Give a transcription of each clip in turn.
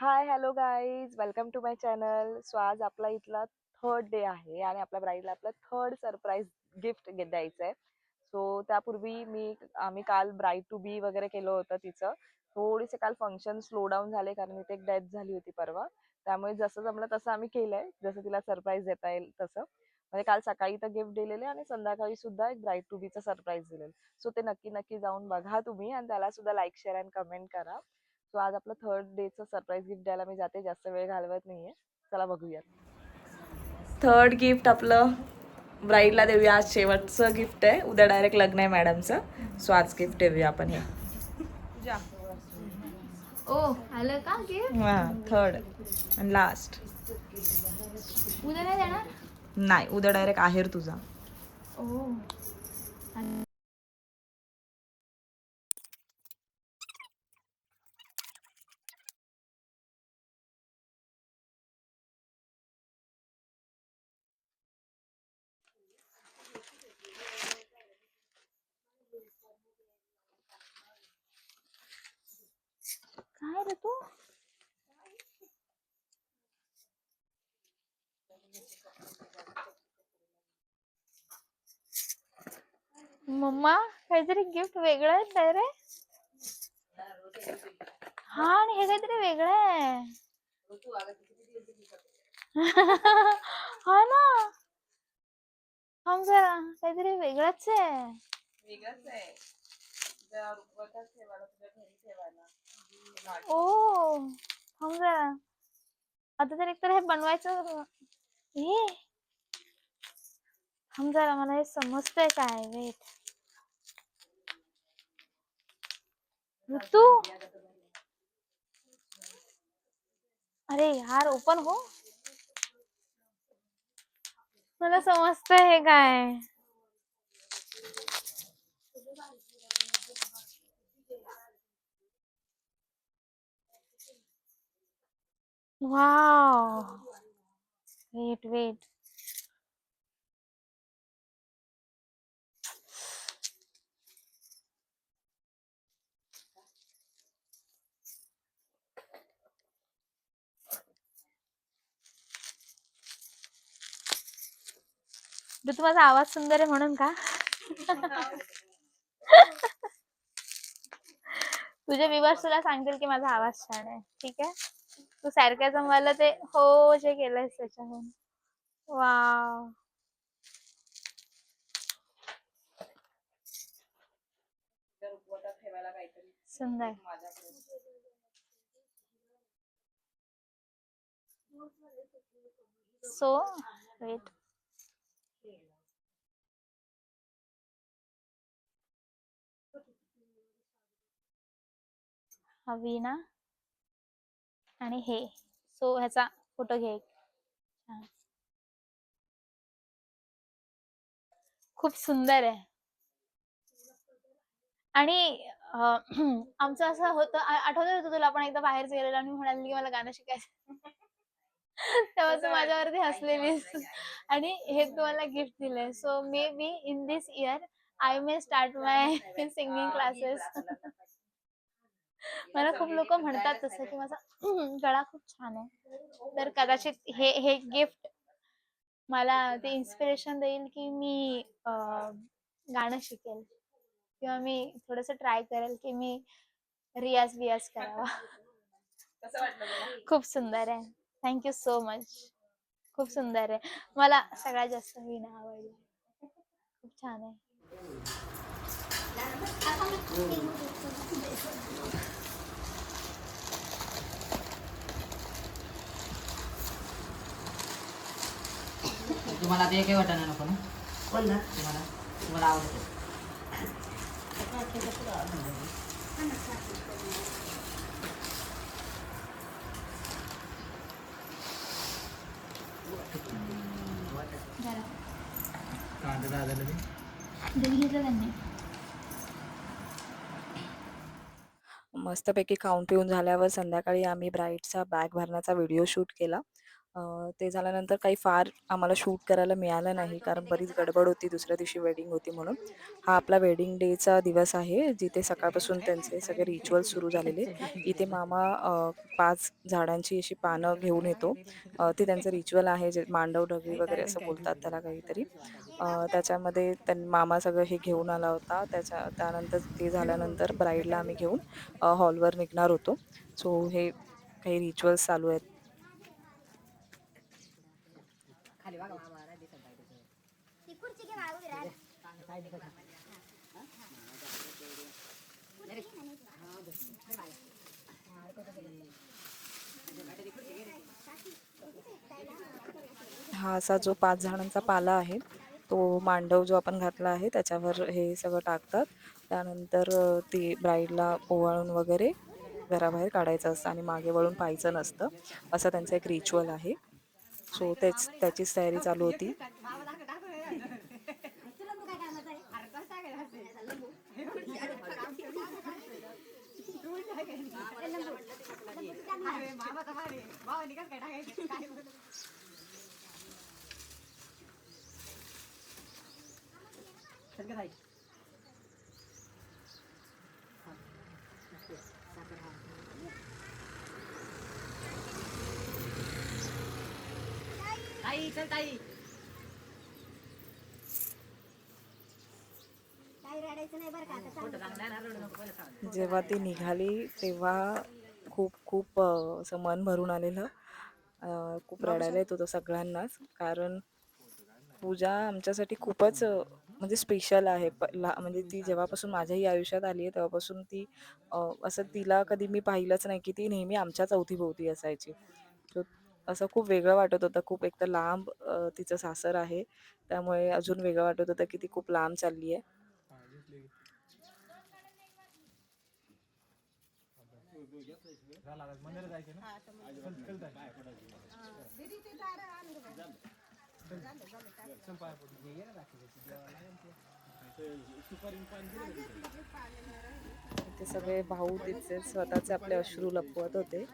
High, hello guys, welcome to my channel. So आज आपला इथला थर्ड डे आहे आणि आपल्या ब्राईडला आपलं थर्ड सरप्राईज गिफ्ट द्यायचं आहे. सो त्यापूर्वी आम्ही काल ब्राईड टू बी वगैरे केलं होतं तिचं. थोडेसे काल फंक्शन स्लो डाऊन झाले कारण इथे एक डेथ झाली होती परवा. त्यामुळे जसं जमलं तसं आम्ही केलंय, जसं तिला सरप्राईज देता येईल तसं. म्हणजे काल सकाळी तर गिफ्ट दिलेले आणि संध्याकाळी सुद्धा एक ब्राईड टू बीचं सरप्राईज दिलेलं. सो ते नक्की नक्की जाऊन बघा तुम्ही आणि त्याला सुद्धा लाईक शेअर अँड कमेंट करा. सो आज आपलं थर्ड डेचं सरप्राईज गिफ्ट द्यायला मी जाते, जास्त वेळ घालवत नाहीये. चला बघूयात. थर्ड गिफ्ट आपलं ब्राईडला देऊया. आज शेवटचं गिफ्ट आहे, उद्या डायरेक्ट लग्न आहे मॅडमचं. सो आज गिफ्ट देऊया आपण हे. ओ आलं का गिफ्ट? हां, थर्ड आणि लास्ट. उद्या नाही देणार? नाही, उद्या डायरेक्ट आहेर तुझा. ओ काय रे तू? मम्मा काहीतरी गिफ्ट वेगळं आहे काय रे? हा आणि हे काहीतरी वेगळं आहे. हा ना, थांब जरा, काहीतरी वेगळंच आहे. ओ थांब जरा, आता तर एकतर हे बनवायचं. हे थांब जरा, मला हे समजतंय काय. वेट ऋतू, अरे यार ओपन हो, मला समजतंय हे काय. वाव, वेट वेट, ऋतू माझा आवाज सुंदर आहे म्हणून का? तुझे व्ह्यूअर्स तुला सांगतील की माझा आवाज छान आहे, ठीक आहे. तू सारख्याच मला ते हो जे केलंयस त्याच्याहून. वाव, सुंदर. सो वेट, हवी ना, आणि हे, सो ह्याचा फोटो घे. छान. खूप सुंदर आहे. आणि आमचं असं होतं, आठवतं तुला, आपण एकदा बाहेर गेलेलो आणि म्हणाली की मला गाणं शिकायचं. तेव्हा तू माझ्यावरती हसलेलीस आणि हे तुम्हाला गिफ्ट दिलंय. So may be in this year I may start my singing classes. मला खूप लोक म्हणतात तसं की माझा गळा खूप छान आहे, तर कदाचित हे हे गिफ्ट मला ते इन्स्पिरेशन देईल की मी गाणं शिकेल, किंवा मी थोडस ट्राय करेल की मी रियाज बियाज करावा. खूप सुंदर आहे, थँक्यू सो मच. खूप सुंदर आहे, मला सगळ्यात जास्त वीणा आवडली. खूप छान आहे. तुम्हाला आता एकही वाटाणा नको ना? कोणला तुम्हाला? तुम्हाला आवडतं? मस्तपैकी खाऊन पिऊन झाल्यावर संध्याकाळी आम्ही ब्राईडचा बॅग भरण्याचा व्हिडिओ शूट केला. ते झाल्यानंतर काही फार आम्हाला शूट करायला मिळालं नाही, कारण बरीच गडबड होती, दुसऱ्या दिवशी वेडिंग होती म्हणून. हा आपला वेडिंग डेचा दिवस आहे, जिथे सकाळपासून त्यांचे सगळे रिच्युअल्स सुरू झालेले. इथे मामा 5 झाडांची अशी पानं घेऊन येतो. ते त्यांचं रिच्युअल आहे, जे मांडव ढगली वगैरे असं बोलतात त्याला काहीतरी. त्याच्यामध्ये मामा सगळं हे घेऊन आला होता. त्यानंतर ते झाल्यानंतर ब्राईडला आम्ही घेऊन हॉलवर निघणार होतो. सो हे काही रिच्युअल्स चालू आहेत. हा असा जो 5 झाडांचा पाला आहे, तो मांडव जो आपण घातला आहे त्याच्यावर हे सगळं टाकतात. त्यानंतर ती ब्राईडला ओवाळून वगैरे घराबाहेर काढायचं असतं आणि मागे वळून पाहायचं नसतं, असं त्यांचं एक रिच्युअल आहे. सो त्याचीच तयारी चालू होती. जेव्हा ती निघाली तेव्हा खूप खूप असं मन भरून आलेलं. खूप रडायला येत होतं सगळ्यांनाच, कारण पूजा आमच्यासाठी खूपच म्हणजे स्पेशल आहे. म्हणजे ती जेव्हापासून माझ्याही आयुष्यात आली आहे तेव्हापासून ती असं तिला कधी मी पाहिलंच नाही की ती नेहमी आमच्याच अवतीभोवती असायची. So असं खूप वेगळं वाटत होतं. खूप एकतर लांब तिचं सासर आहे, त्यामुळे अजून वेगळं वाटत होतं की ती खूप लांब चालली आहे. ते सगळे भाऊ तिचे स्वतःचे आपले अश्रू लपवत होते.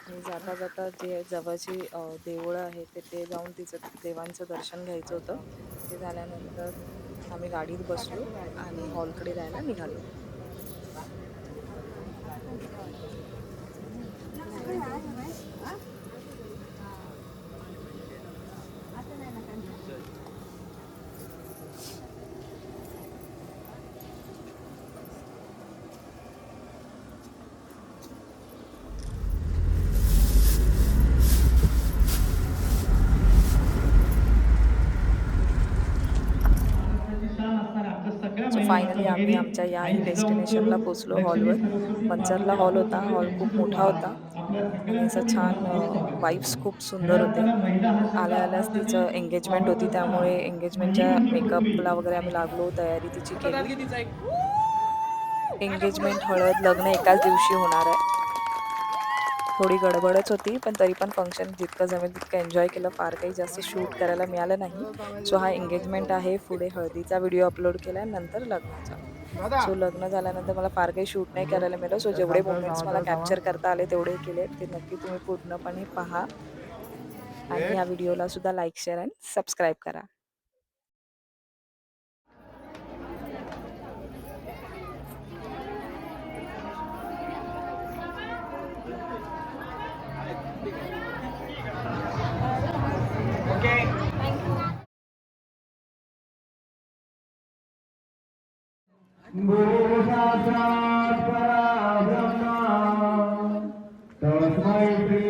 आणि जाता जाता जे जवळची देवळं आहे ते जाऊन तिचं देवांचं दर्शन घ्यायचं होतं. ते झाल्यानंतर आम्ही गाडीत बसलो आणि हॉलकडे जायला निघालो. सो फायनली आम्ही आमच्या याही डेस्टिनेशनला पोचलो, हॉलवर. मंचरला हॉल होता. हॉल खूप मोठा होता आणि असं छान वाइब्स खूप सुंदर होते. आल्या आल्याच तिचं एंगेजमेंट होती, त्यामुळे एंगेजमेंटच्या मेकअपला वगैरे आम्ही लागलो, तयारी तिची केली. एंगेजमेंट, हळद, लग्न एकाच दिवशी होणार आहे. थोडी गडबडच होती, पण तरी पण फंक्शन जितकं जमेल तितकं एन्जॉय केलं. फार काही जास्त शूट करायला मिळालं नाही. सो हा एंगेजमेंट आहे. पुढे हळदीचा व्हिडिओ अपलोड केला, नंतर लग्नाचा. सो लग्न झाल्यानंतर मला फार काही शूट नाही करायला मिळालं. सो जेवढे मोमेंट्स मला कॅप्चर करता आले तेवढे केले. ते नक्की तुम्ही पूर्णपणे पहा आणि या व्हिडिओला सुद्धा लाईक, शेअर आणि सबस्क्राईब करा. गुरु साक्षात् परब्रह्म तस्मै श्री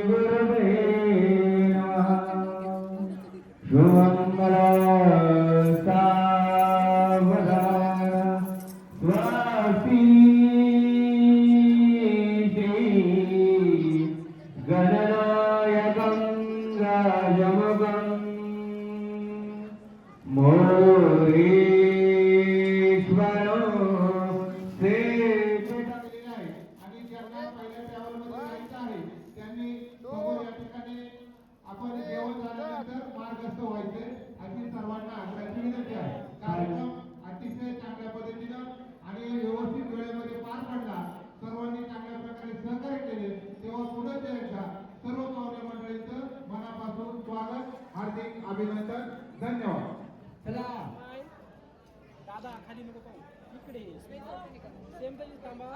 गुरवे नमः. शुभमंगल सावधान स्वस्ति गणनायकं राजमगं मोरेश्वरो आणि ज्यांना पहिल्या ट्रॅव्हलमध्ये जायचं आहे त्यांनी समोर या ठिकाणी आपण जेवण झाल्यानंतर मार्गस्थ व्हायचे अशी सर्वांना आग्रहाची विनंती आहे. कार्यक्रम अतिशय चांगल्या पद्धतीने दादा खाली नको पाहू इकडे सेम तरी थांबा.